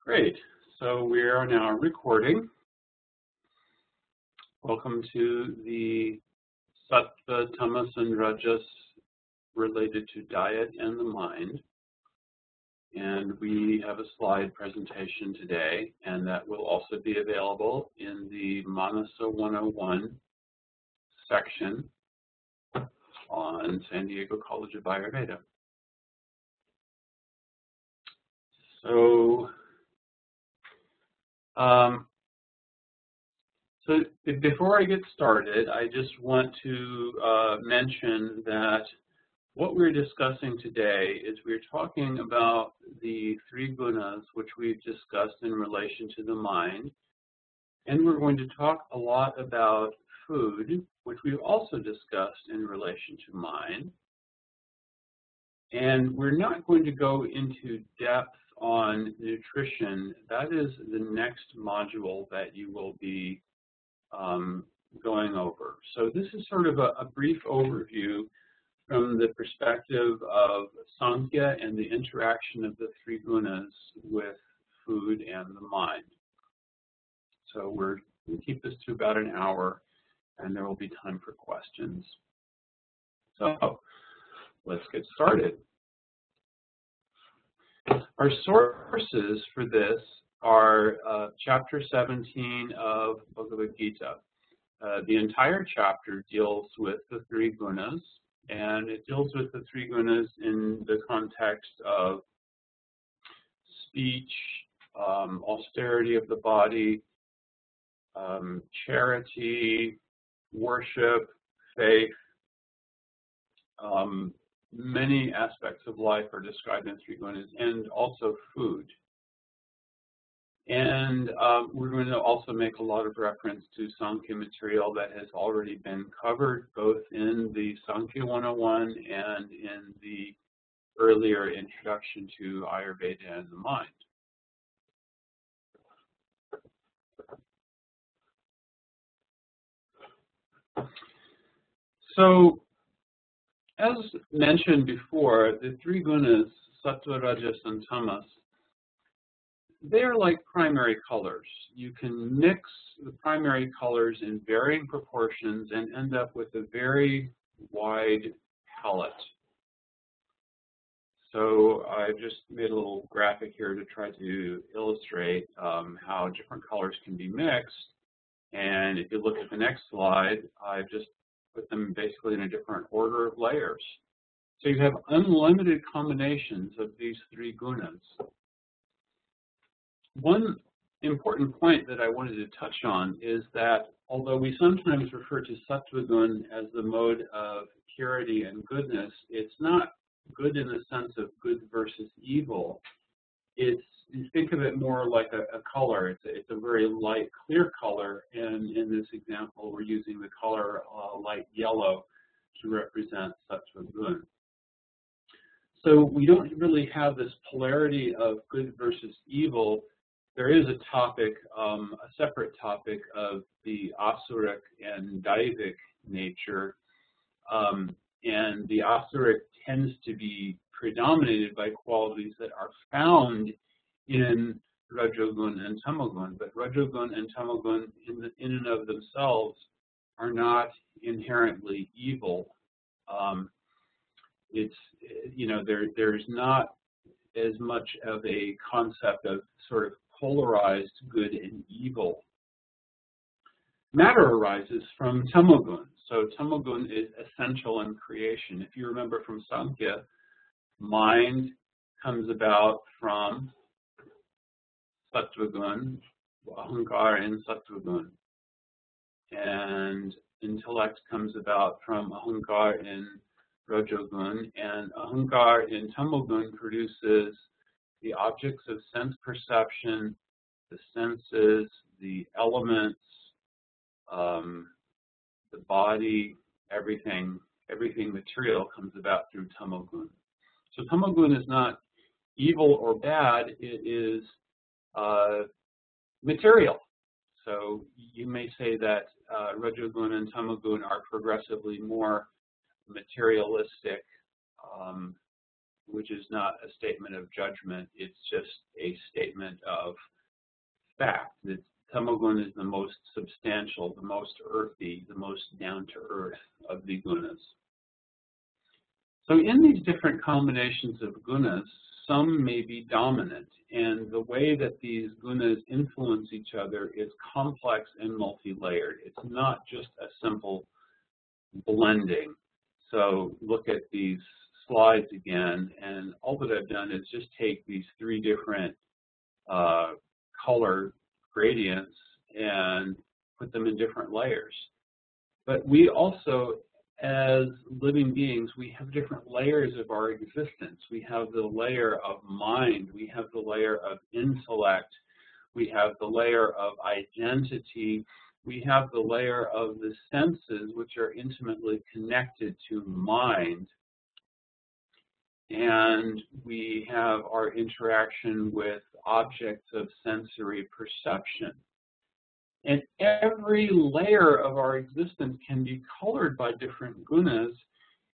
Great. So we are now recording. Welcome to the Sattva, Tamas and Rajas related to diet and the mind. And we have a slide presentation today, and that will also be available in the Manasa 101 section on San Diego College of Ayurveda. So before I get started, I just want to mention that what we're discussing today is we're talking about the three gunas, which we've discussed in relation to the mind. And we're going to talk a lot about food, which we've also discussed in relation to mind. And we're not going to go into depth on nutrition. That is the next module that you will be going over. So this is sort of a brief overview from the perspective of Sankhya and the interaction of the three gunas with food and the mind. So we'll keep this to about an hour, and there will be time for questions. So let's get started. Our sources for this are chapter 17 of Bhagavad Gita. The entire chapter deals with the three gunas, and it deals with the three gunas in the context of speech, austerity of the body, charity, worship, faith. Many aspects of life are described in three gunas, and also food. And we're going to also make a lot of reference to Sankhya material that has already been covered, both in the Sankhya 101 and in the earlier introduction to Ayurveda and the mind. So, as mentioned before, the three gunas, Sattva, Rajas, and Tamas, they're like primary colors. You can mix the primary colors in varying proportions and end up with a very wide palette. So I've just made a little graphic here to try to illustrate how different colors can be mixed. And if you look at the next slide, I've just put them basically in a different order of layers. So you have unlimited combinations of these three gunas. One important point that I wanted to touch on is that although we sometimes refer to Sattva gun as the mode of purity and goodness, it's not good in the sense of good versus evil. You think of it more like a color. It's a very light, clear color, and in this example, we're using the color light yellow to represent Sattva gun. So we don't really have this polarity of good versus evil. There is a topic, a separate topic of the asuric and daivic nature, and the asuric tends to be predominated by qualities that are found in Rajogun and Tamagun, but Rajogun and Tamagun in and of themselves are not inherently evil. There's not as much of a concept of sort of polarized good and evil. Matter arises from Tamagun. So Tamagun is essential in creation. If you remember from Sankhya, mind comes about from Sattva gun, ahankara in Sattva gun. And intellect comes about from ahankara in Rajogun, and ahankara in Tamagun produces the objects of sense perception, the senses, the elements, the body, everything material comes about through Tamagun. So Tamagun is not evil or bad, it is material. So you may say that Rajogun and Tamagun are progressively more materialistic, which is not a statement of judgment. It's just a statement of fact. That Tamagun is the most substantial, the most earthy, the most down-to-earth of the gunas. So in these different combinations of gunas, some may be dominant, and the way that these gunas influence each other is complex and multi-layered. It's not just a simple blending. So look at these slides again, and all that I've done is just take these three different color gradients and put them in different layers. But we also, as living beings, we have different layers of our existence. We have the layer of mind, we have the layer of intellect, we have the layer of identity, we have the layer of the senses, which are intimately connected to mind, and we have our interaction with objects of sensory perception. And every layer of our existence can be colored by different gunas,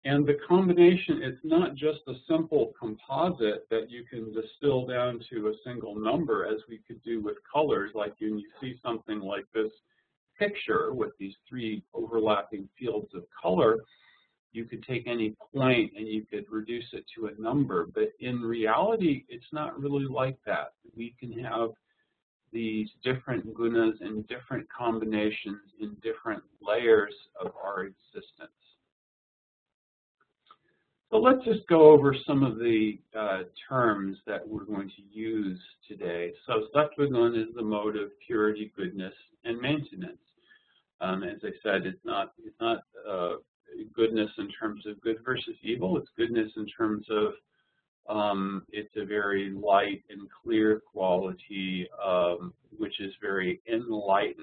and the combination, it's not just a simple composite that you can distill down to a single number, as we could do with colors. Like when you see something like this picture with these three overlapping fields of color, you could take any point and you could reduce it to a number. But in reality, it's not really like that. We can have these different gunas in different combinations in different layers of our existence. So let's just go over some of the terms that we're going to use today. So Sattva is the mode of purity, goodness, and maintenance. As I said, it's not goodness in terms of good versus evil. It's goodness in terms of it's a very light and clear quality, which is very enlightened.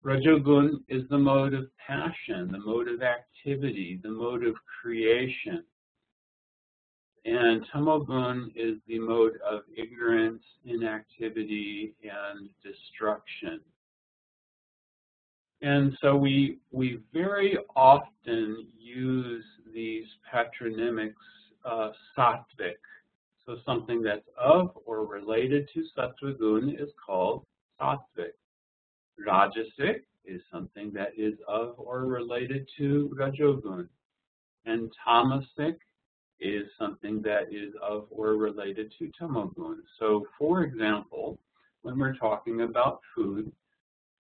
Rajogun is the mode of passion, the mode of activity, the mode of creation. And Tamogun is the mode of ignorance, inactivity, and destruction. And so we very often use these patronymics, Sattvic. So something that's of or related to Sattva gun is called Sattvic. Rajasic is something that is of or related to Rajogun. And Tamasic is something that is of or related to Tamogun. So for example, when we're talking about food,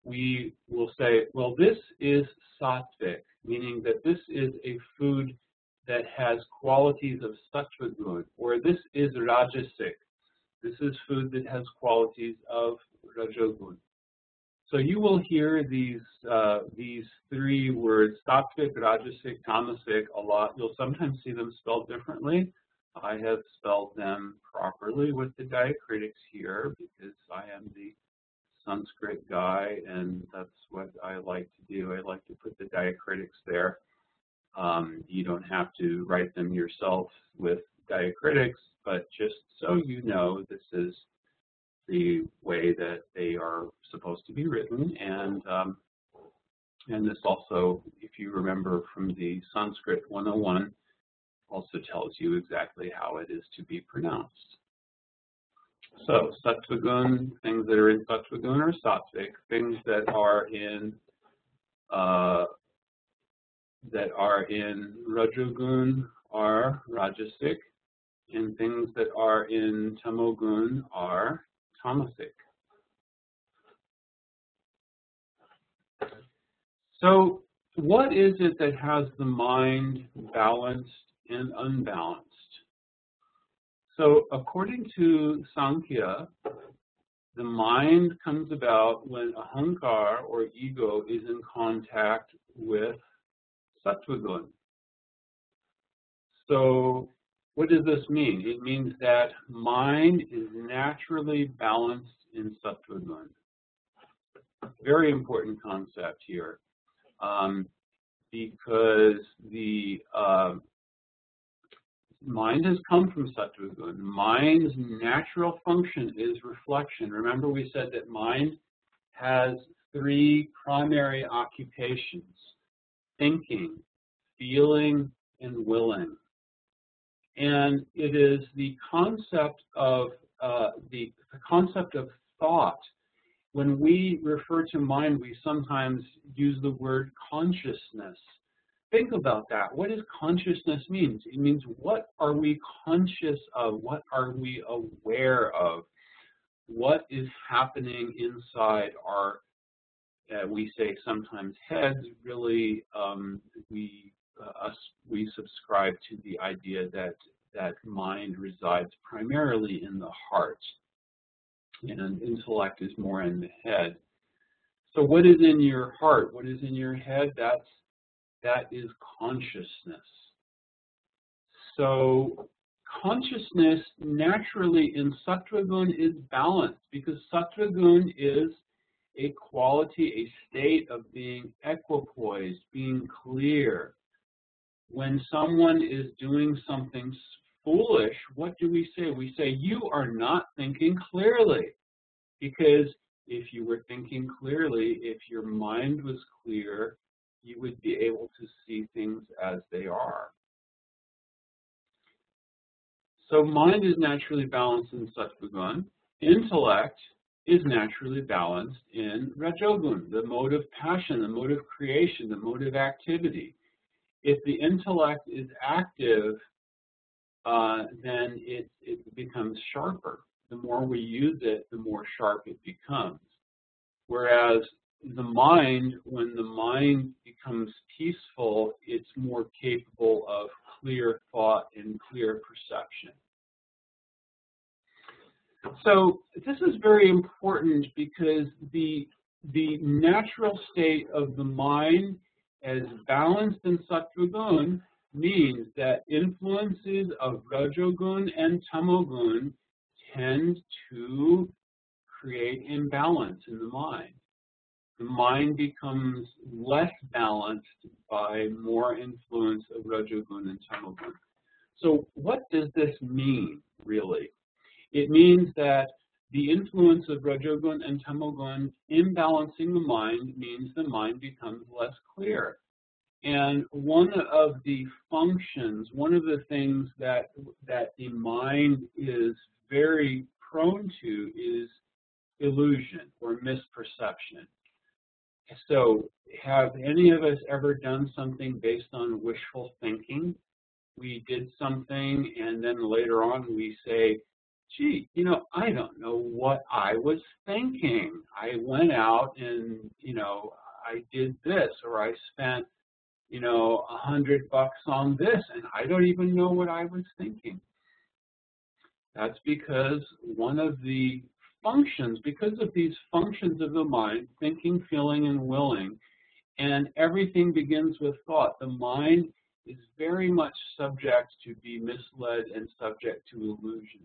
we will say, well, this is Sattvic, meaning that this is a food that has qualities of Sattva gun, or this is Rajasic. This is food that has qualities of Rajogun. So you will hear these three words, Sattvic, Rajasic, Tamasic, a lot. You'll sometimes see them spelled differently. I have spelled them properly with the diacritics here because I am the Sanskrit guy, and that's what I like to do. I like to put the diacritics there. You don't have to write them yourself with diacritics, but just so you know, this is the way that they are supposed to be written. And this also, if you remember from the Sanskrit 101, also tells you exactly how it is to be pronounced. So Sattva gun, things that are in Sattva gun are Sattvic. Things that are in Rajogun are Rajasic, and things that are in Tamogun are Tamasic. So what is it that has the mind balanced and unbalanced? So according to Sankhya, the mind comes about when ahankar or ego is in contact with Sattva gun. So what does this mean? It means that mind is naturally balanced in Sattva gun. Very important concept here, because the mind has come from Sattva gun. Mind's natural function is reflection. Remember, we said that mind has three primary occupations: thinking, feeling, and willing. And it is the concept of thought. When we refer to mind, we sometimes use the word consciousness. Think about that. What does consciousness mean? It means, what are we conscious of? What are we aware of? What is happening inside our, we say sometimes heads, really we subscribe to the idea that mind resides primarily in the heart, and intellect is more in the head. So what is in your heart? What is in your head? That is consciousness. So consciousness naturally in Sattva Gun is balanced, because Sattva Gun is a quality, a state of being equipoised, being clear. When someone is doing something foolish, what do we say? We say, you are not thinking clearly. Because if you were thinking clearly, if your mind was clear, you would be able to see things as they are. So mind is naturally balanced in Sattva Gun. Intellect is naturally balanced in Rajogun, the mode of passion, the mode of creation, the mode of activity. If the intellect is active, then it becomes sharper. The more we use it, the more sharp it becomes. Whereas the mind, when the mind becomes peaceful, it's more capable of clear thought and clear perception. So this is very important, because the natural state of the mind as balanced in Sattva Gun means that influences of Rajogun and Tamogun tend to create imbalance in the mind. The mind becomes less balanced by more influence of Rajogun and Tamogun. So what does this mean, really? It means that the influence of Rajogun and Tamogun imbalancing the mind means the mind becomes less clear. And one of the functions, one of the things that the mind is very prone to is illusion or misperception. So have any of us ever done something based on wishful thinking? We did something and then later on we say, gee, I don't know what I was thinking. I went out and, I did this, or I spent, $100 on this, and I don't even know what I was thinking. That's because one of the functions, because of these functions of the mind, thinking, feeling, and willing, and everything begins with thought. The mind is very much subject to be misled and subject to illusion.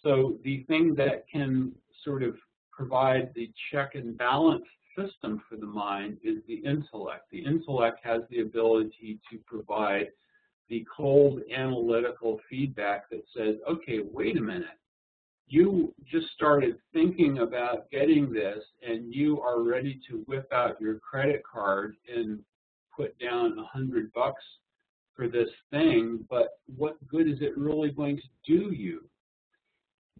So the thing that can sort of provide the check and balance system for the mind is the intellect. The intellect has the ability to provide the cold analytical feedback that says, okay, wait a minute. You just started thinking about getting this, and you are ready to whip out your credit card and put down $100 for this thing, but what good is it really going to do you?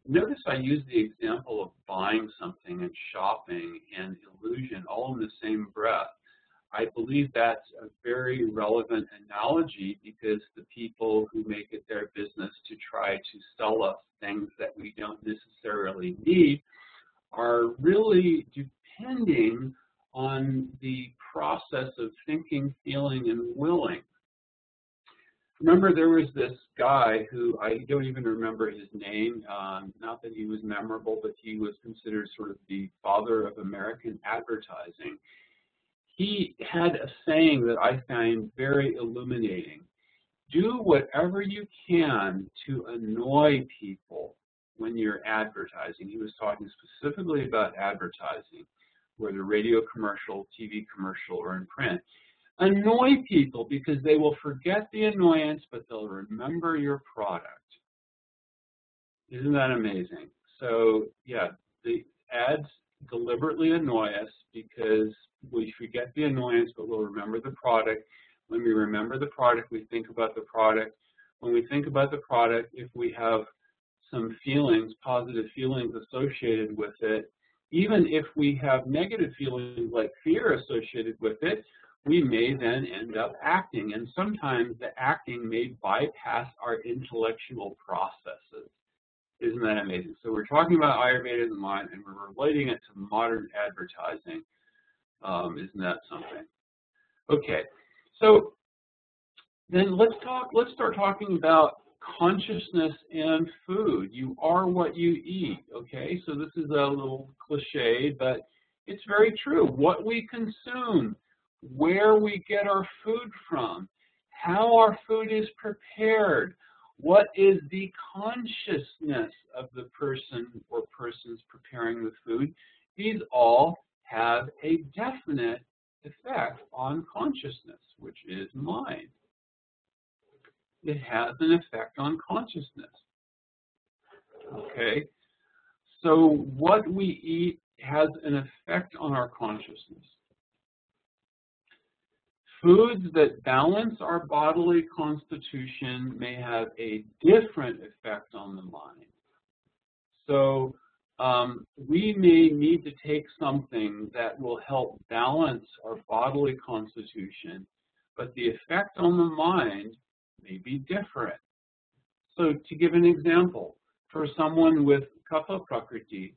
Notice I use the example of buying something and shopping and illusion all in the same breath. I believe that's a very relevant analogy, because the people who make it their business to try to sell us things that we don't necessarily need are really depending on the process of thinking, feeling, and willing. Remember, there was this guy who, I don't even remember his name, not that he was memorable, but he was considered sort of the father of American advertising. He had a saying that I find very illuminating. Do whatever you can to annoy people when you're advertising. He was talking specifically about advertising, whether radio commercial, TV commercial, or in print. Annoy people, because they will forget the annoyance, but they'll remember your product. Isn't that amazing? So yeah, the ads deliberately annoy us because we forget the annoyance, but we'll remember the product. When we remember the product, we think about the product. when we think about the product, if we have some feelings, positive feelings associated with it, even if we have negative feelings like fear associated with it, we may then end up acting. And sometimes the acting may bypass our intellectual processes. Isn't that amazing? So we're talking about Ayurveda in the mind, and we're relating it to modern advertising. Isn't that something? Okay, so then let's start talking about consciousness and food. You are what you eat, okay? So this is a little cliche, but it's very true. What we consume, where we get our food from, how our food is prepared, what is the consciousness of the person or persons preparing the food, these all have a definite effect on consciousness, which is mind. It has an effect on consciousness. Okay? So what we eat has an effect on our consciousness. Foods that balance our bodily constitution may have a different effect on the mind. So we may need to take something that will help balance our bodily constitution, but the effect on the mind may be different. So to give an example, for someone with kapha prakriti,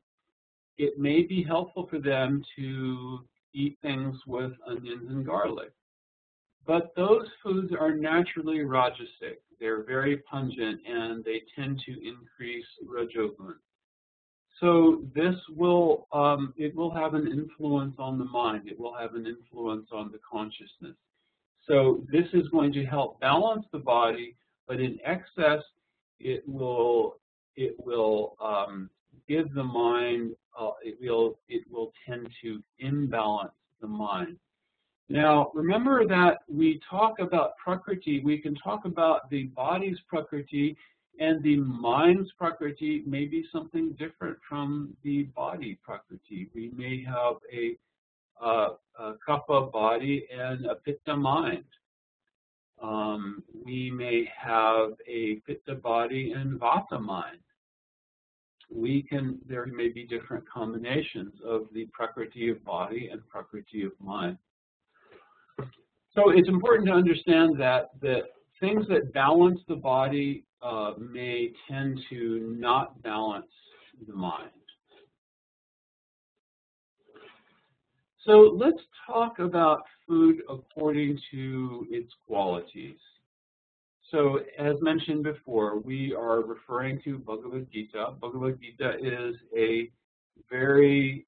it may be helpful for them to eat things with onions and garlic. But those foods are naturally rajasic. They're very pungent and they tend to increase rajogun. So this will, it will have an influence on the mind. It will have an influence on the consciousness. So this is going to help balance the body, but in excess, it will give the mind, it will tend to imbalance the mind. Now, remember that we talk about prakriti, we can talk about the body's prakriti, and the mind's prakriti may be something different from the body prakriti. We may have a kapha body and a pitta mind. We may have a pitta body and vata mind. There may be different combinations of the prakriti of body and prakriti of mind. So it's important to understand that the things that balance the body may tend to not balance the mind. So let's talk about food according to its qualities. So as mentioned before, we are referring to Bhagavad Gita. Bhagavad Gita is a very,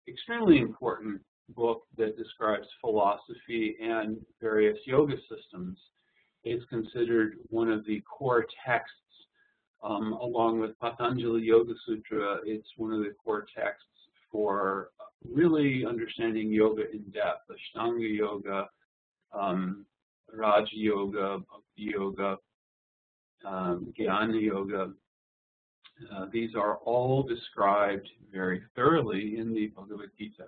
extremely important book that describes philosophy and various yoga systems. It's considered one of the core texts, along with Patanjali Yoga Sutra. It's one of the core texts for really understanding yoga in depth, Ashtanga Yoga, Raja Yoga, Bhakti Yoga, Jnana Yoga. These are all described very thoroughly in the Bhagavad Gita.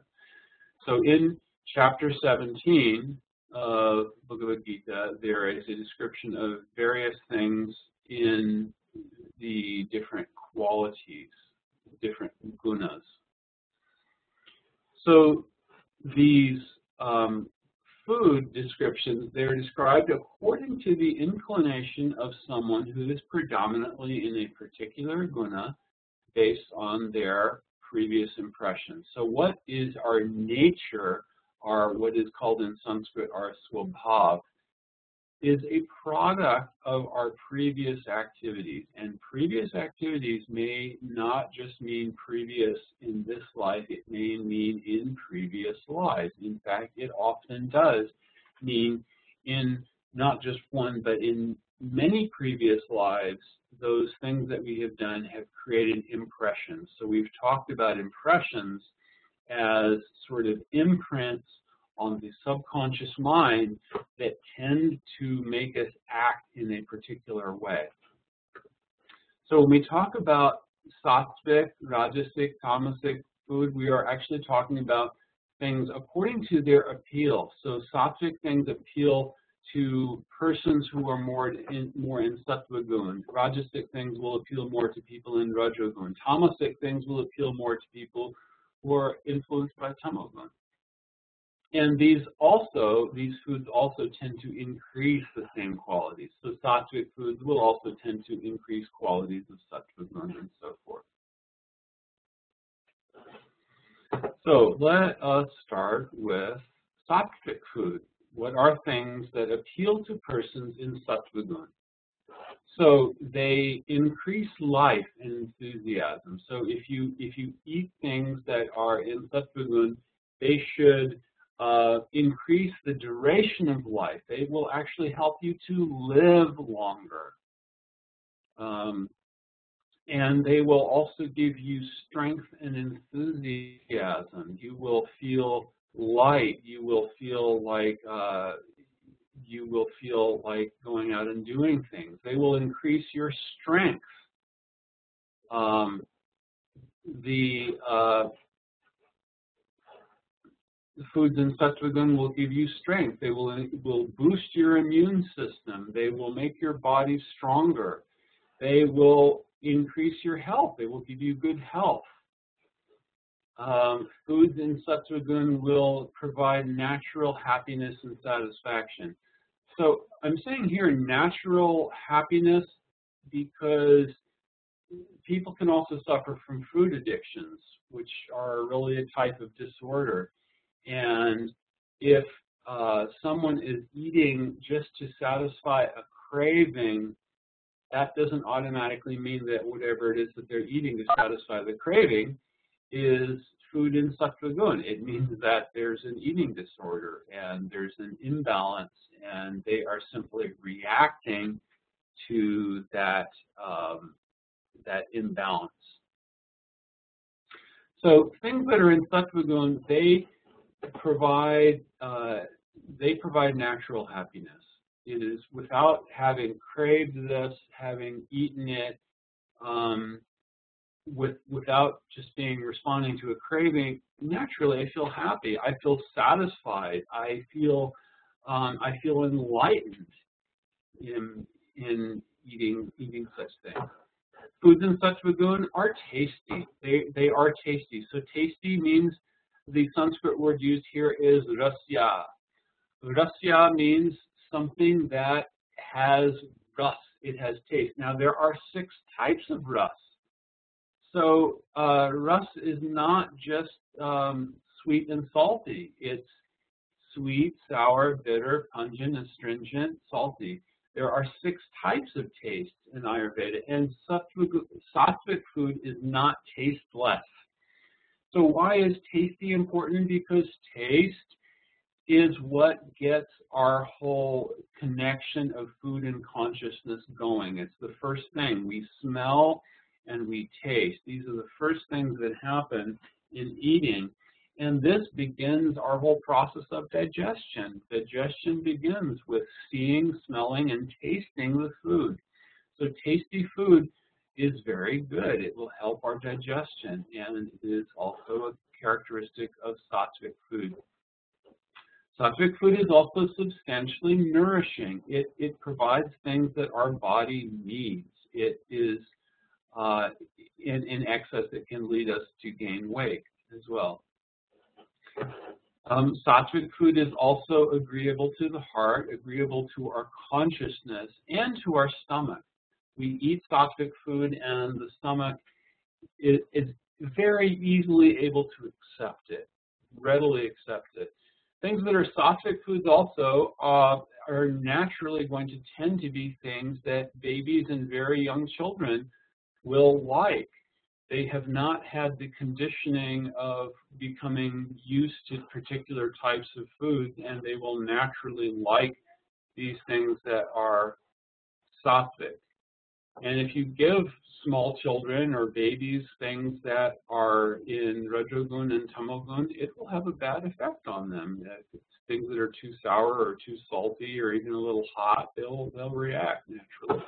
So in chapter 17 of Bhagavad Gita, there is a description of various things in the different qualities, different gunas. So these food descriptions, they're described according to the inclination of someone who is predominantly in a particular guna based on their previous impressions. So what is our nature, or what is called in Sanskrit our swabhav, is a product of our previous activities. And previous activities may not just mean previous in this life, it may mean in previous lives. In fact, it often does mean in not just one, but in many previous lives, those things that we have done have created impressions. So we've talked about impressions as sort of imprints on the subconscious mind that tend to make us act in a particular way. So when we talk about Sattvic, Rajasic, Tamasic food, we are actually talking about things according to their appeal. So Sattvic things appeal to persons who are more in Sattva gun. Rajasic things will appeal more to people in Rajogun. Tamasic things will appeal more to people who are influenced by Tamogun. And these foods also tend to increase the same qualities. So Sattvic foods will also tend to increase qualities of Sattva gun and so forth. So let us start with Sattvic food. What are things that appeal to persons in Sattva gun? So they increase life and enthusiasm. So if you eat things that are in Sattva gun, they should increase the duration of life. They will actually help you to live longer. And they will also give you strength and enthusiasm. You will feel light. You will feel like going out and doing things. They will increase your strength. The foods in Sattva gun will give you strength. They will boost your immune system. They will make your body stronger. They will increase your health. They will give you good health. Foods in Sattva gun will provide natural happiness and satisfaction. So I'm saying here natural happiness because people can also suffer from food addictions, which are really a type of disorder. And if someone is eating just to satisfy a craving, that doesn't automatically mean that whatever it is that they're eating to satisfy the craving is food in Sattva gun. It means that there's an eating disorder and there's an imbalance, and they are simply reacting to that imbalance. So things that are in Sattva gun, they provide natural happiness. It is without having craved this, having eaten it, without just responding to a craving. Naturally, I feel happy. I feel satisfied. I feel enlightened in eating such things. Foods in Sattva gun are tasty. They are tasty. So tasty means the Sanskrit word used here is rasya. Rasya means something that has ras. It has taste. Now there are 6 types of ras. So ras is not just sweet and salty. It's sweet, sour, bitter, pungent, astringent, salty. There are 6 types of taste in Ayurveda, and Sattvic food is not tasteless. So why is tasty important? Because taste is what gets our whole connection of food and consciousness going. It's the first thing. We smell and we taste. These are the first things that happen in eating. And this begins our whole process of digestion. Digestion begins with seeing, smelling, and tasting the food. So tasty food is very good. It will help our digestion, and it is also a characteristic of Sattvic food. Sattvic food is also substantially nourishing. It provides things that our body needs. It is in excess that can lead us to gain weight as well. Sattvic food is also agreeable to the heart, agreeable to our consciousness, and to our stomach. We eat Sattvic food, and the stomach is very easily able to accept it, readily accept it. Things that are Sattvic foods also are naturally going to tend to be things that babies and very young children will like. They have not had the conditioning of becoming used to particular types of foods, and they will naturally like these things that are Sattvic. And if you give small children or babies things that are in Rajogun and Tamogun, it will have a bad effect on them. If it's things that are too sour or too salty or even a little hot, they'll react naturally.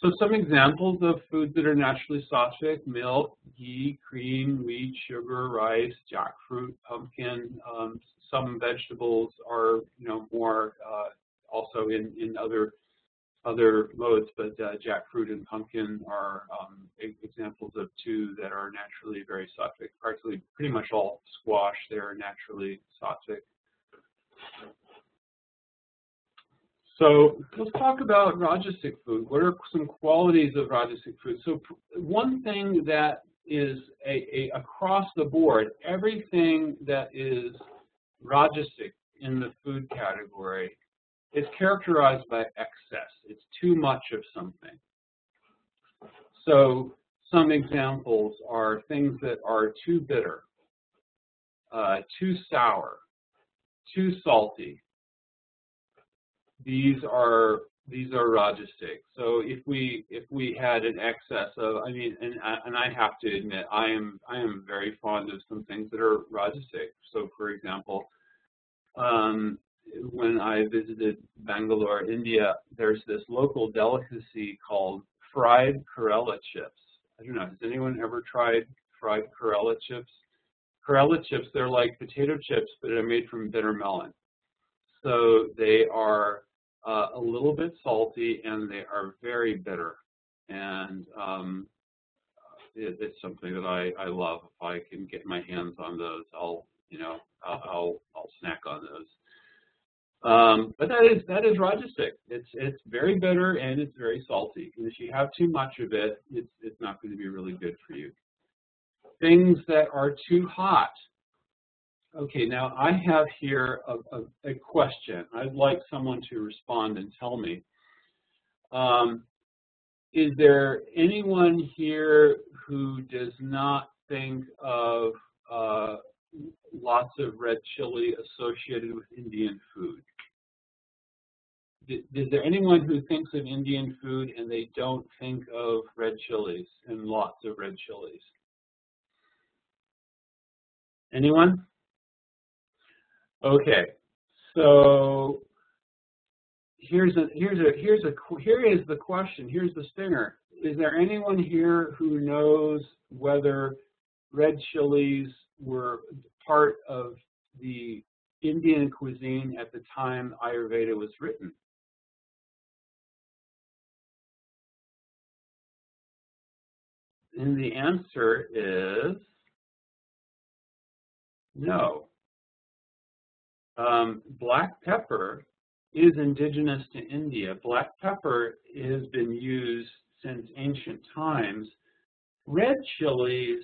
So some examples of foods that are naturally Sattvic: milk, ghee, cream, wheat, sugar, rice, jackfruit, pumpkin. Some vegetables are, more also in other modes, but jackfruit and pumpkin are examples of two that are naturally very sattvic. Practically, pretty much all squash, they're naturally sattvic. So let's talk about Rajasic food. What are some qualities of Rajasic food? So one thing that is across the board, everything that is Rajasic in the food category is characterized by excess. It's too much of something. So some examples are things that are too bitter, too sour, too salty. These are Rajasic. So if we had an excess of, and I have to admit, I am very fond of some things that are Rajasic. So for example, when I visited Bangalore, India, there's this local delicacy called fried Kerala chips. I don't know, has anyone ever tried fried Kerala chips? Kerala chips, they're like potato chips, but they're made from bitter melon. So they are a little bit salty and they are very bitter. And it's something that I love. If I can get my hands on those, I'll snack on those. But that is Rajasic. It's very bitter and it's very salty. And if you have too much of it, it's not going to be really good for you. Things that are too hot. Okay, now I have here a question. I'd like someone to respond and tell me. Is there anyone here who does not think of lots of red chili associated with Indian food? Is there anyone who thinks of Indian food and they don't think of red chilies and lots of red chilies? Anyone? Okay, so here is the question. Here's the stinger. Is there anyone here who knows whether red chilies were part of the Indian cuisine at the time Ayurveda was written? And the answer is no. Black pepper is indigenous to India. Black pepper has been used since ancient times. Red chilies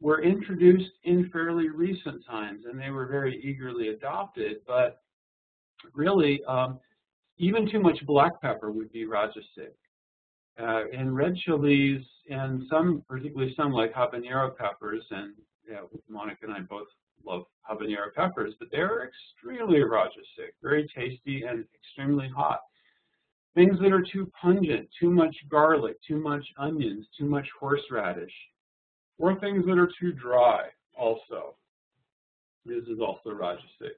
were introduced in fairly recent times, and they were very eagerly adopted. But really, even too much black pepper would be Rajasic. And red chilies, and some, particularly some like habanero peppers, and Monica and I both love habanero peppers, but they're extremely Rajasic, very tasty and extremely hot. Things that are too pungent, too much garlic, too much onions, too much horseradish, or things that are too dry also. This is also Rajasic.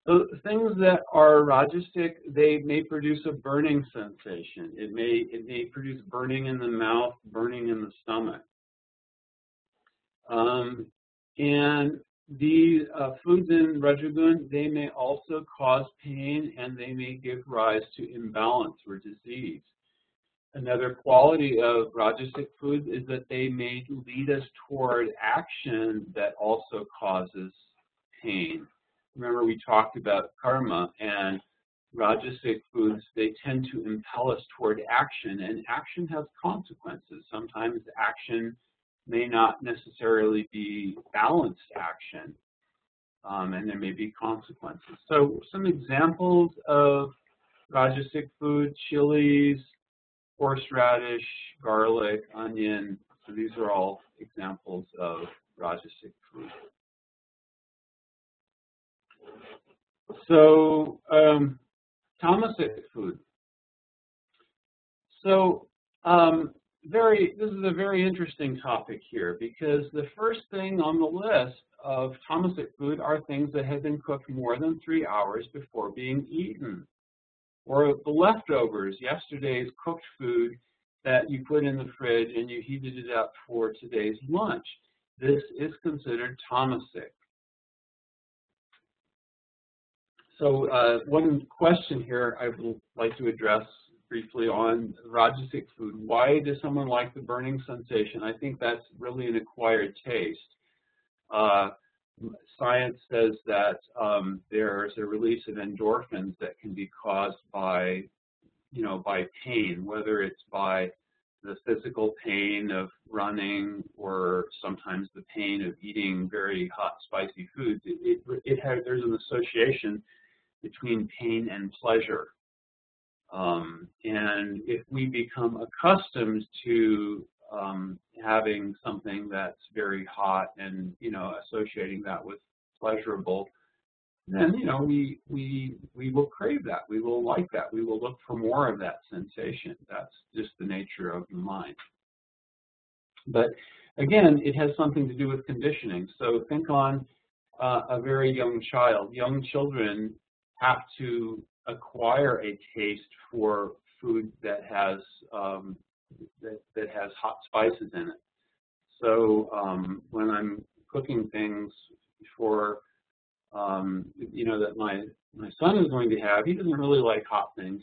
So things that are Rajasic, they may produce a burning sensation. It may produce burning in the mouth, burning in the stomach. And these foods in Rajagun, they may also cause pain and they may give rise to imbalance or disease. Another quality of Rajasic foods is that they may lead us toward action that also causes pain. Remember, we talked about karma, and Rajasic foods, they tend to impel us toward action, and action has consequences. Sometimes action may not necessarily be balanced action, and there may be consequences. So some examples of Rajasic food: chilies, horseradish, garlic, onion. So these are all examples of Rajasic food. So Tamasic food. So this is a very interesting topic here, because the first thing on the list of Tamasic food are things that have been cooked more than 3 hours before being eaten, or the leftovers, yesterday's cooked food that you put in the fridge and you heated it up for today's lunch. This is considered tamasic. So one question here I would like to address briefly on Rajasic food. Why does someone like the burning sensation? I think that's really an acquired taste. Science says that there's a release of endorphins that can be caused by, by pain, whether it's by the physical pain of running or sometimes the pain of eating very hot, spicy foods. There's an association between pain and pleasure. And if we become accustomed to having something that's very hot and, associating that with pleasurable, then, we will crave that. We will like that. We will look for more of that sensation. That's just the nature of the mind. But again, it has something to do with conditioning. So think on a very young child. Young children have to acquire a taste for food that has that has hot spices in it. So when I'm cooking things for that my son is going to have, he doesn't really like hot things.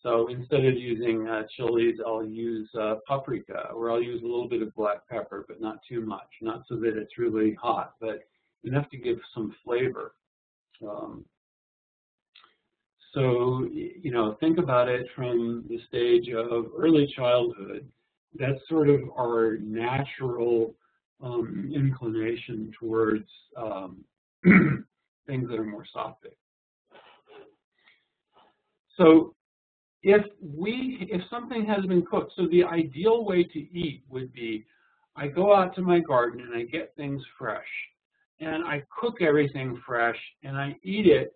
So instead of using chilies, I'll use paprika, or I'll use a little bit of black pepper, but not too much, not so that it's really hot, but enough to give some flavor. So, think about it from the stage of early childhood. That's sort of our natural inclination towards things that are more sattvic. So, if something has been cooked, so the ideal way to eat would be, I go out to my garden and I get things fresh, and I cook everything fresh, and I eat it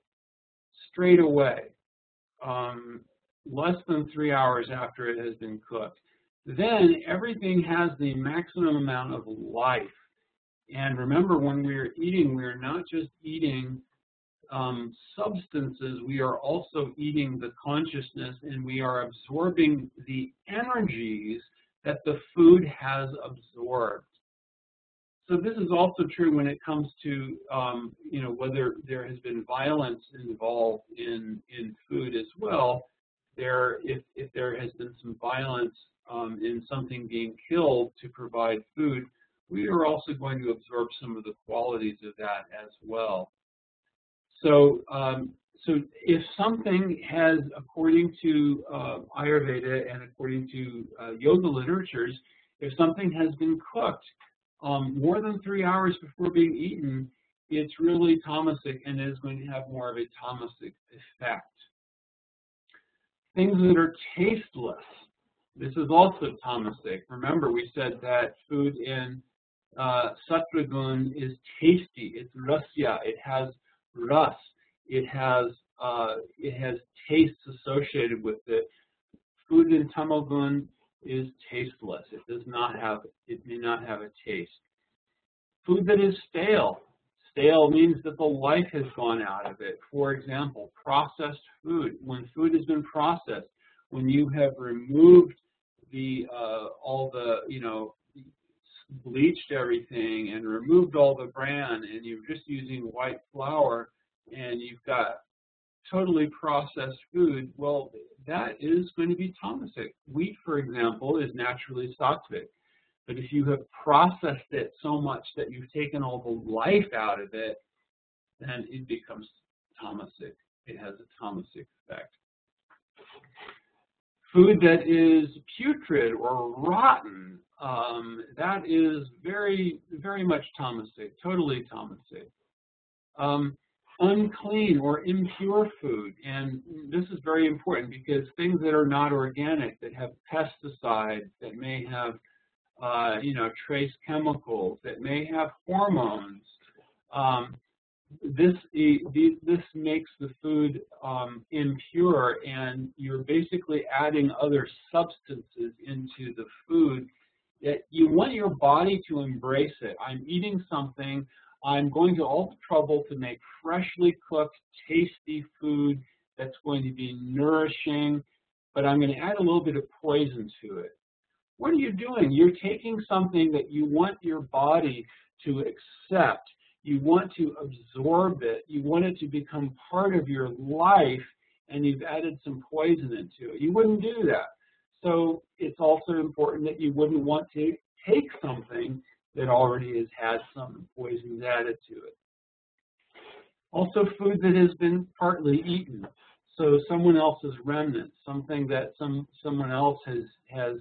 straight away, less than 3 hours after it has been cooked. Then everything has the maximum amount of life. And remember, when we're eating, we're not just eating substances, we are also eating the consciousness, and we are absorbing the energies that the food has absorbed. So this is also true when it comes to, whether there has been violence involved in food as well. If there has been some violence in something being killed to provide food, we are also going to absorb some of the qualities of that as well. So, if something has, according to Ayurveda and according to yoga literatures, if something has been cooked more than 3 hours before being eaten, it's really tamasic and is going to have more of a tamasic effect. Things that are tasteless, this is also tamasic. Remember, we said that food in Sattva gun is tasty. It's rasya. It has ras. It has tastes associated with it. Food in Tamagun is tasteless. It does not have. It may not have a taste. Food that is stale. Stale means that the life has gone out of it. For example, processed food. When food has been processed, when you have removed bleached everything and removed all the bran, and you're just using white flour, and you've got totally processed food, well, that is going to be tamasic. Wheat, for example, is naturally sattvic. But if you have processed it so much that you've taken all the life out of it, then it becomes tamasic. It has a tamasic effect. Food that is putrid or rotten, that is very, very much tamasic, totally tamasic. Unclean or impure food, and this is very important because things that are not organic, that have pesticides, that may have trace chemicals, that may have hormones, this makes the food impure, and you're basically adding other substances into the food that you want your body to embrace it. I'm eating something, I'm going to all the trouble to make freshly cooked, tasty food that's going to be nourishing, but I'm going to add a little bit of poison to it. what are you doing? You're taking something that you want your body to accept. You want to absorb it. You want it to become part of your life, and you've added some poison into it. You wouldn't do that. So it's also important that you wouldn't want to take something that already has had some poisons added to it. Also, food that has been partly eaten. So someone else's remnants, something that someone else has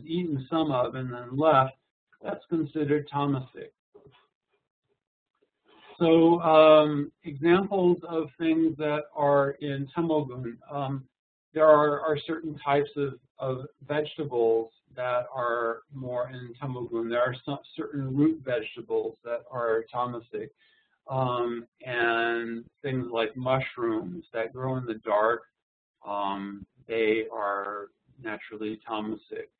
eaten some of and then left, that's considered tamasic. So examples of things that are in tamogun. There are certain types of vegetables that are more in tamogun. There are some certain root vegetables that are tamasic. And things like mushrooms that grow in the dark, they are naturally tamasic.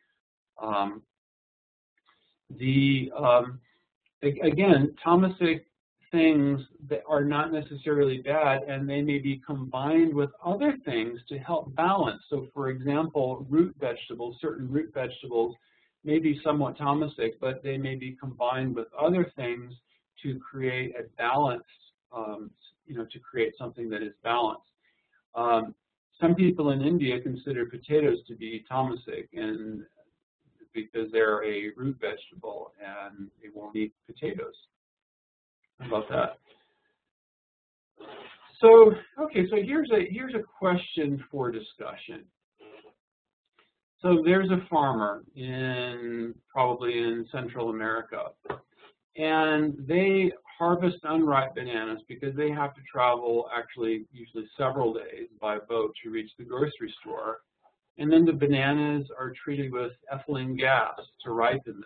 Again, tamasic things that are not necessarily bad, and they may be combined with other things to help balance. So, for example, root vegetables, certain root vegetables may be somewhat tamasic, but they may be combined with other things to create a balance, to create something that is balanced. Some people in India consider potatoes to be tamasic, and because they're a root vegetable and they won't eat potatoes. How about that? So, okay, so here's a question for discussion. So there's a farmer probably in Central America, and they harvest unripe bananas because they have to travel actually usually several days by boat to reach the grocery store. And then the bananas are treated with ethylene gas to ripen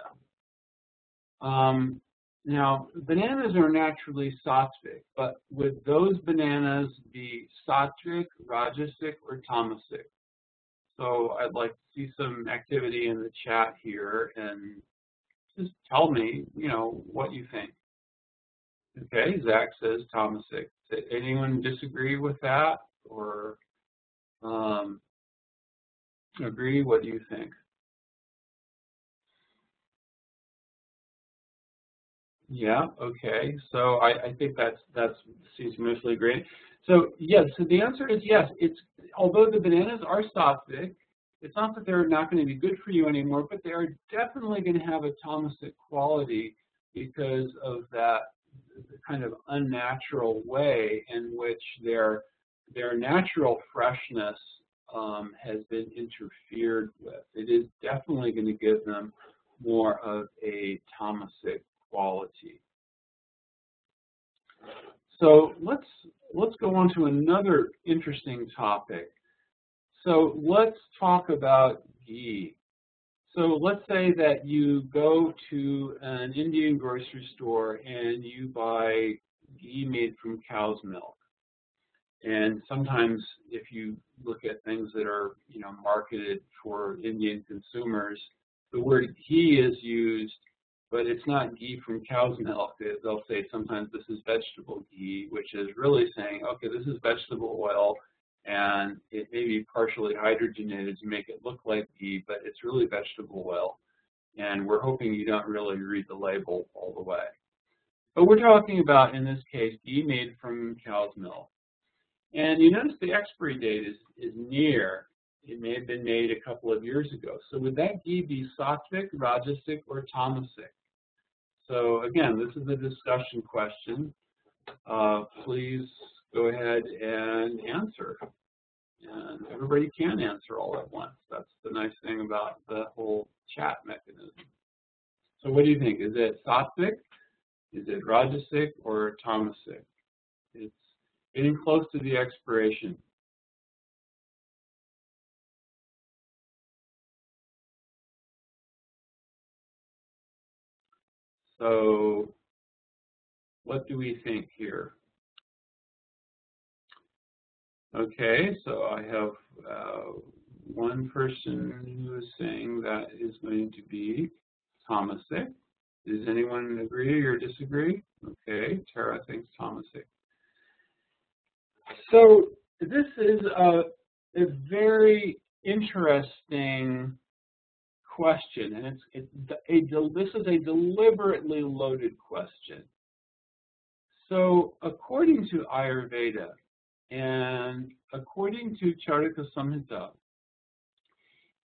them. Now, bananas are naturally sattvic, but would those bananas be sattvic, rajasic, or tamasic? So I'd like to see some activity in the chat here, and just tell me, what you think. Okay, Zach says tamasic. Does anyone disagree with that, or agree? What do you think? Yeah, okay. So I think that seems mostly great. So yes, so the answer is yes. Although the bananas are sattvic, it's not that they're not going to be good for you anymore, but they are definitely going to have a tamasic quality because of that kind of unnatural way in which their natural freshness has been interfered with. It is definitely going to give them more of a tamasic quality. So let's go on to another interesting topic. So let's talk about ghee. So let's say that you go to an Indian grocery store and you buy ghee made from cow's milk. And sometimes if you look at things that are marketed for Indian consumers, the word ghee is used, but it's not ghee from cow's milk. They'll say sometimes this is vegetable ghee, which is really saying, okay, this is vegetable oil, and it may be partially hydrogenated to make it look like ghee, but it's really vegetable oil. And we're hoping you don't really read the label all the way. But we're talking about, in this case, ghee made from cow's milk. And you notice the expiry date is near. It may have been made a couple of years ago. So would that ghee be sattvic, rajasic, or tamasic? So again, this is a discussion question. Please go ahead and answer. And everybody can answer all at once. That's the nice thing about the whole chat mechanism. So what do you think? Is it sattvic, is it rajasic, or tamasic? It's getting close to the expiration. So what do we think here? Okay, so I have one person who is saying that is going to be tamasic. Does anyone agree or disagree? Okay, Tara thinks tamasic. So this is a very interesting question, and this is a deliberately loaded question. So according to Ayurveda and according to Charaka Samhita,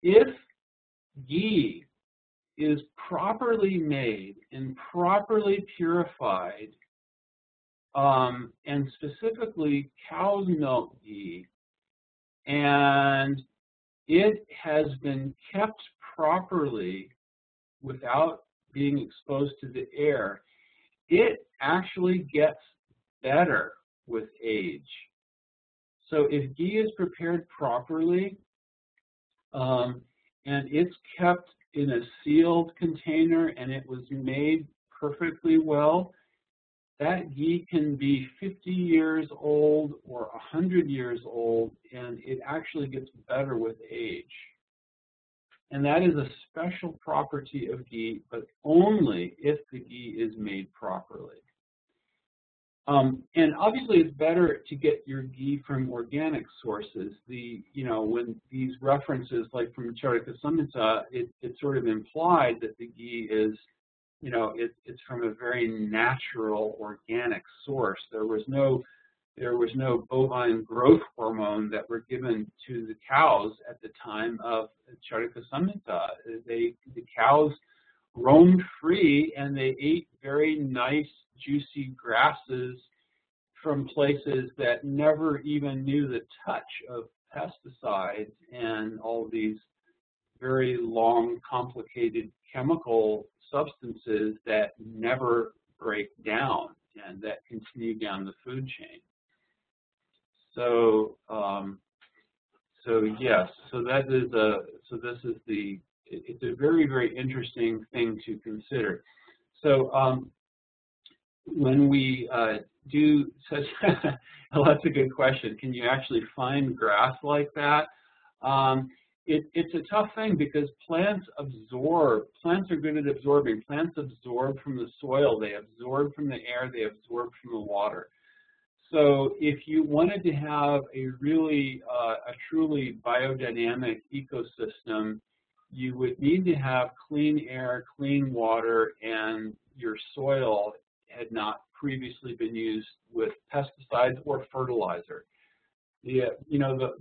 if ghee is properly made and properly purified, and specifically cow's milk ghee, and it has been kept properly without being exposed to the air, it actually gets better with age. So if ghee is prepared properly, and it's kept in a sealed container and it was made perfectly well, that ghee can be 50 years old or 100 years old, and it actually gets better with age. And that is a special property of ghee, but only if the ghee is made properly. And obviously, it's better to get your ghee from organic sources. When these references, like from Charaka Samhita, it sort of implied that the ghee is, it's from a very natural, organic source. There was no bovine growth hormone that were given to the cows at the time of Charaka Samhita. The cows roamed free and they ate very nice, juicy grasses from places that never even knew the touch of pesticides and all these very long, complicated chemical substances that never break down and that continue down the food chain. So, yes, it's a very, very interesting thing to consider. So when we do such, well, that's a good question. Can you actually find grass like that? It's a tough thing because plants are good at absorbing. Plants absorb from the soil, they absorb from the air, they absorb from the water. So if you wanted to have a truly biodynamic ecosystem, you would need to have clean air, clean water, and your soil had not previously been used with pesticides or fertilizer. The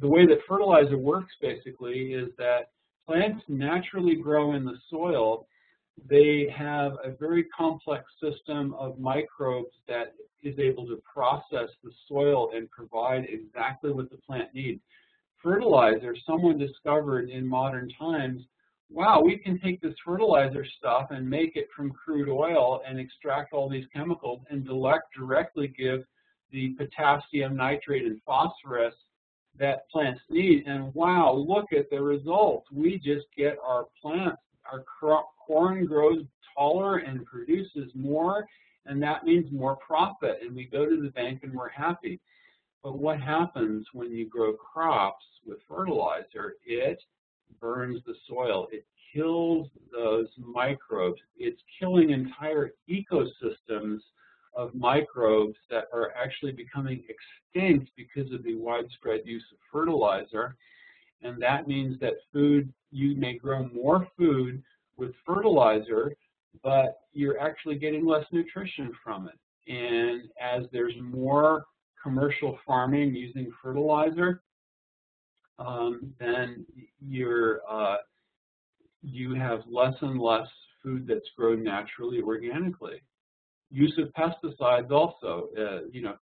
way that fertilizer works basically is that plants naturally grow in the soil. They have a very complex system of microbes that is able to process the soil and provide exactly what the plant needs. Fertilizer, someone discovered in modern times, wow, we can take this fertilizer stuff and make it from crude oil and extract all these chemicals and directly give the potassium, nitrate, and phosphorus that plants need. And wow, look at the results. We just get our plants, our corn grows taller and produces more, and that means more profit. And we go to the bank and we're happy. But what happens when you grow crops with fertilizer? It burns the soil. It kills those microbes. It's killing entire ecosystems of microbes that are actually becoming extinct because of the widespread use of fertilizer. And that means that you may grow more food with fertilizer, but you're actually getting less nutrition from it. And as there's more commercial farming using fertilizer, then you have less and less food that's grown naturally, organically. Use of pesticides also.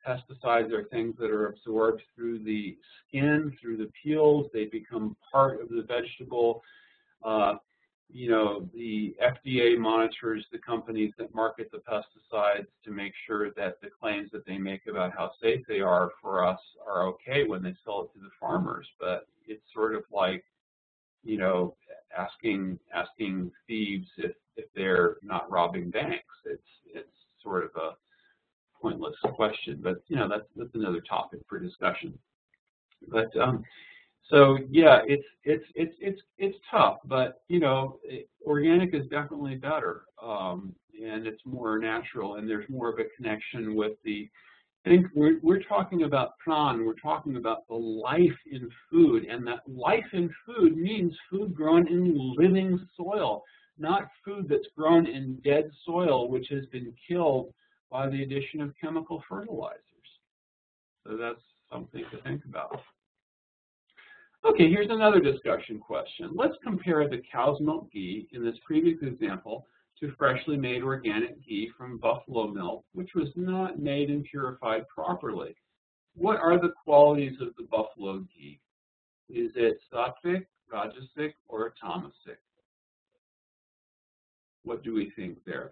Pesticides are things that are absorbed through the skin, through the peels. They become part of the vegetable. The FDA monitors the companies that market the pesticides to make sure that the claims that they make about how safe they are for us are okay when they sell it to the farmers. But it's sort of like, asking thieves if they're not robbing banks. It's sort of a pointless question, but that's another topic for discussion. But so yeah, it's tough, but organic is definitely better, and it's more natural, and there's more of a connection with the think we're talking about pran, we're talking about the life in food, and that life in food means food grown in living soil, not food that's grown in dead soil, which has been killed by the addition of chemical fertilizers. So that's something to think about. Okay, here's another discussion question. Let's compare the cow's milk ghee in this previous example to freshly made organic ghee from buffalo milk, which was not made and purified properly. What are the qualities of the buffalo ghee? Is it Sattvic, Rajasic, or Tamasic? What do we think there?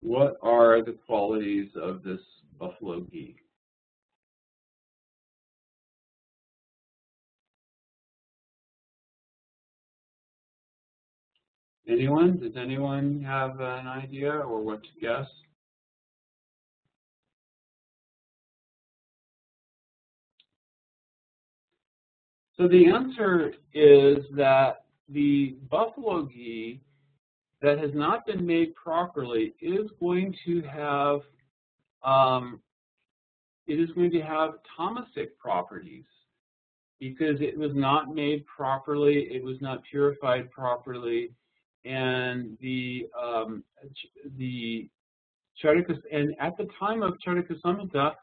What are the qualities of this buffalo ghee? Anyone? Does anyone have an idea or what to guess? So the answer is that the buffalo ghee that has not been made properly is going to have Tamasic properties because it was not made properly, it was not purified properly, and and at the time of Charaka Samhita,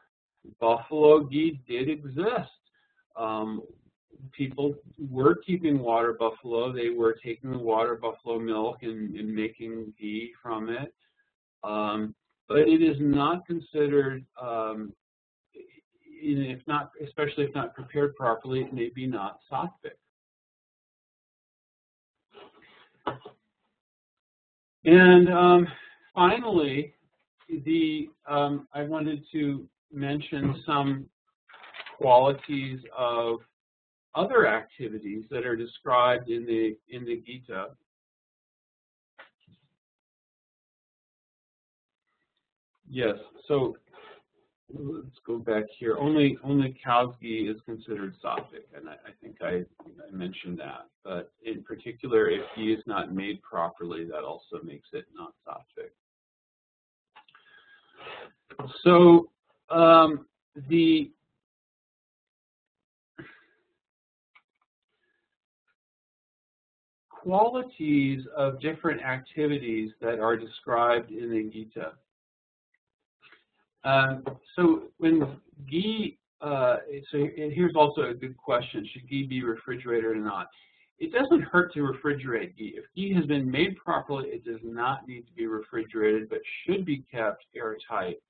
buffalo ghee did exist. People were keeping water buffalo. They were taking the water buffalo milk and making ghee from it. But it is not considered, especially if not prepared properly, it may be not Sattvic. And finally, I wanted to mention some qualities of other activities that are described in the Gita. Yes, so let's go back here. Only cow's ghee is considered Sattvic, and I think I mentioned that. But in particular, if ghee is not made properly, that also makes it not Sattvic. So the qualities of different activities that are described in the Gita. So when ghee, so here's also a good question, should ghee be refrigerated or not? It doesn't hurt to refrigerate ghee. If ghee has been made properly, it does not need to be refrigerated, but should be kept airtight.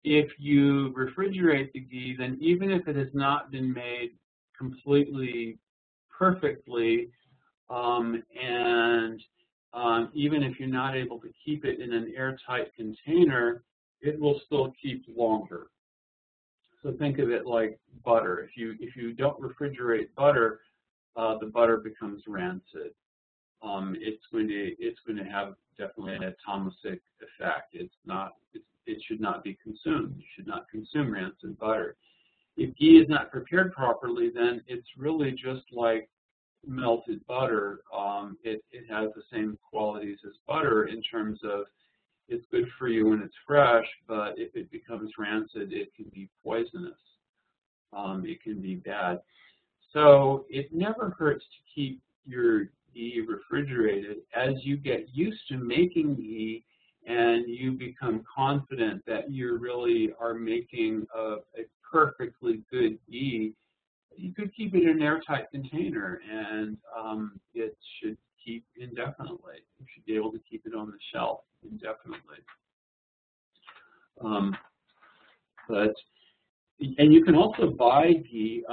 If you refrigerate the ghee, then even if it has not been made completely perfectly, even if you're not able to keep it in an airtight container, it will still keep longer. So think of it like butter. If you don't refrigerate butter, the butter becomes rancid. It's going to have definitely a Tamasic effect. It should not be consumed. You should not consume rancid butter. If ghee is not prepared properly, then it's really just like melted butter. It has the same qualities as butter in terms of it's good for you when it's fresh, but if it becomes rancid, it can be poisonous. It can be bad. So it never hurts to keep your ghee refrigerated. As you get used to making ghee and you become confident that you really are making a perfectly good ghee, you could keep it in an airtight container and it should keep indefinitely. You should be able to keep it on the shelf indefinitely. And you can also buy ghee.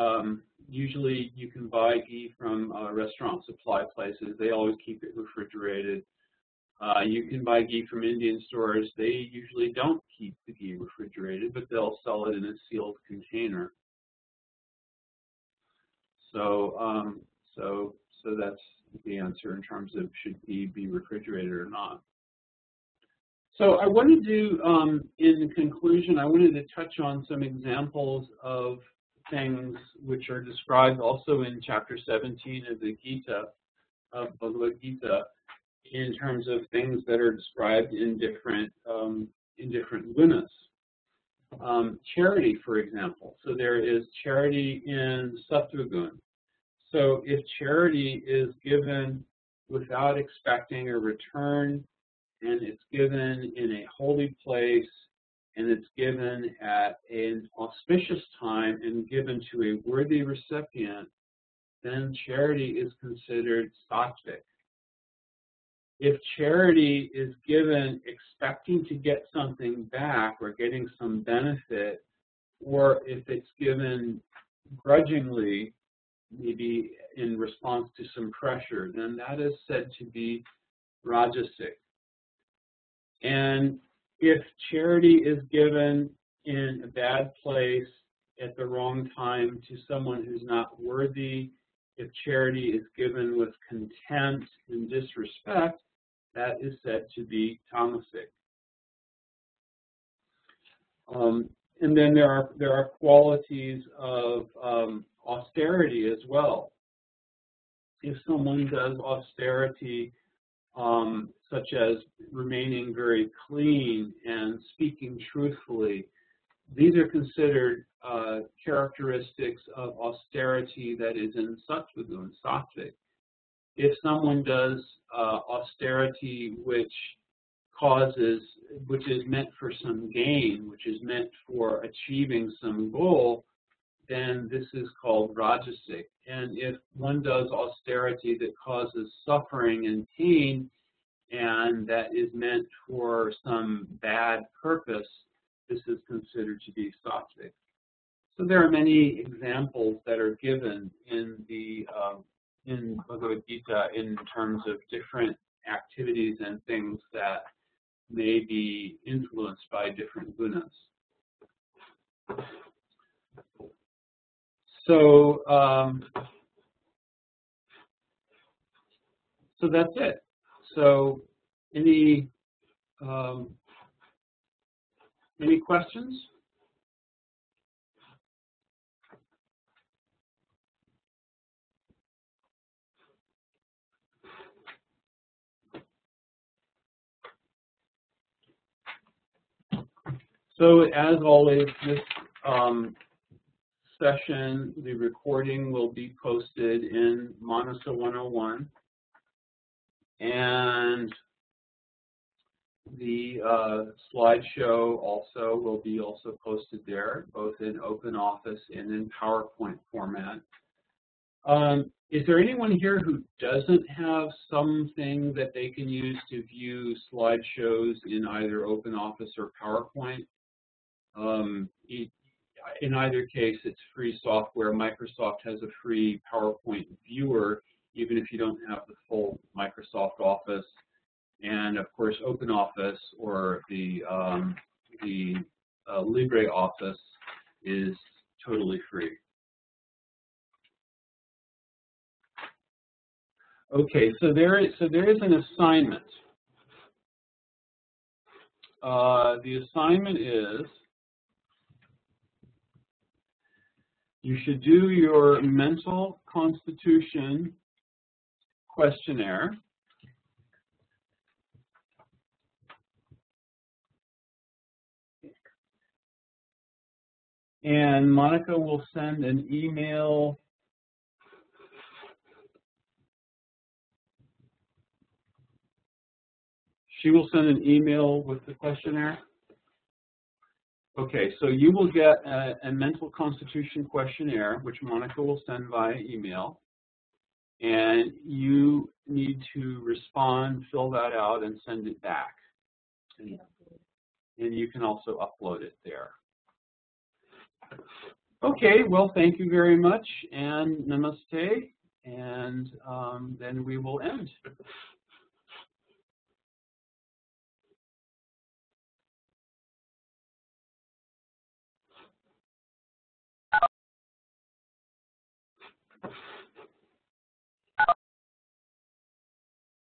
Usually you can buy ghee from restaurant supply places. They always keep it refrigerated. You can buy ghee from Indian stores. They usually don't keep the ghee refrigerated, but they'll sell it in a sealed container. So that's the answer in terms of should ghee be refrigerated or not. So I wanted to, in conclusion, I wanted to touch on some examples of things which are described also in chapter 17 of the Gita, of Bhagavad Gita, in terms of things that are described in different gunas. Charity, for example. So there is charity in Sattva gun. So if charity is given without expecting a return, and it's given in a holy place, and it's given at an auspicious time and given to a worthy recipient, then charity is considered sattvic. If charity is given expecting to get something back or getting some benefit, or if it's given grudgingly, maybe in response to some pressure, then that is said to be Rajasic. And if charity is given in a bad place at the wrong time to someone who's not worthy, if charity is given with contempt and disrespect, that is said to be Tamasic. And then there are qualities of austerity as well. If someone does austerity, such as remaining very clean and speaking truthfully, these are considered characteristics of austerity that is in Sattva gun, Sattvic. If someone does austerity which is meant for some gain, which is meant for achieving some goal, then this is called Rajasic. And if one does austerity that causes suffering and pain, and that is meant for some bad purpose, this is considered to be Sattvic. So there are many examples that are given in the in Bhagavad Gita in terms of different activities and things that may be influenced by different gunas. So, so that's it. So, any questions? So, as always, this session, the recording will be posted in Manasa 101, and the slideshow also will be posted there, both in OpenOffice and in PowerPoint format. Is there anyone here who doesn't have something that they can use to view slideshows in either OpenOffice or PowerPoint? In either case, it's free software. Microsoft has a free PowerPoint viewer, even if you don't have the full Microsoft Office. And of course, OpenOffice or the LibreOffice is totally free. Okay, so there is an assignment. The assignment is you should do your mental constitution questionnaire. And Monica will send an email. She will send an email with the questionnaire. Okay, so you will get a mental constitution questionnaire, which Monica will send via email. And you need to respond, fill that out, and send it back. And you can also upload it there. Okay, well, thank you very much, and namaste, and then we will end.